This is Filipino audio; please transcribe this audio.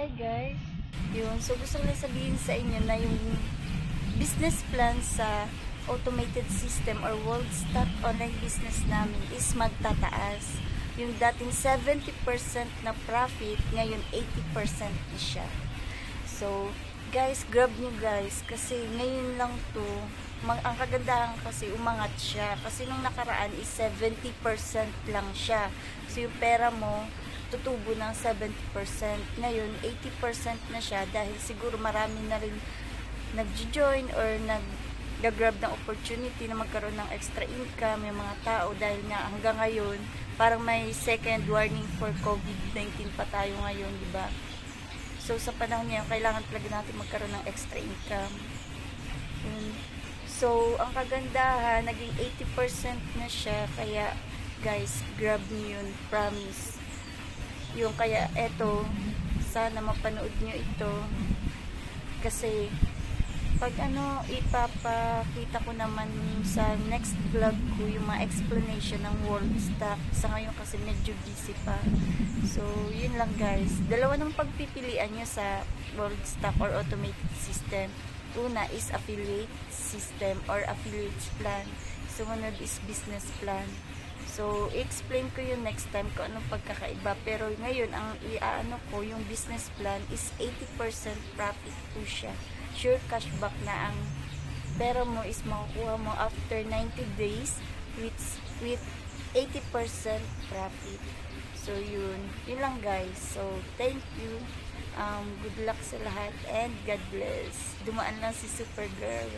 Hi guys. Yun, so gusto ko lang sabihin sa inyo na yung business plan sa automated system or world stock online business namin is magtataas. Yung dating 70% na profit, ngayon 80% na siya. So, guys, grab nyo guys, kasi ngayon lang to, ang kagandahan kasi umangat siya. Kasi nung nakaraan is 70% lang siya. So, yung pera mo, tutubo ng 70%. Ngayon, 80% na siya dahil siguro marami na rin nag-join or nag-grab ng opportunity na magkaroon ng extra income yung mga tao dahil nga hanggang ngayon, parang may second warning for COVID-19 pa tayo ngayon, di ba? So, sa panahon ngayon, kailangan talaga natin magkaroon ng extra income. So, ang kagandahan, naging 80% na siya. Kaya, guys, grab niyo yun. Promise. Yung kaya, eto, sana mapanood nyo ito. Kasi, pag ipapakita ko naman sa next vlog ko yung mga explanation ng world stock. Sa ngayon kasi medyo busy pa. So, yun lang guys. Dalawa ng pagpipilian nyo sa world stock or automated system. Una is affiliate system or affiliate plan. Sumunod is business plan. So, i-explain ko yung next time kung anong pagkakaiba. Pero ngayon, ang ko, yung business plan is 80% profit po siya. Sure cashback na ang pera mo is makukuha mo after 90 days with 80% profit. So, yun lang guys. So, thank you. Good luck sa lahat and God bless. Dumaan lang si Supergirl.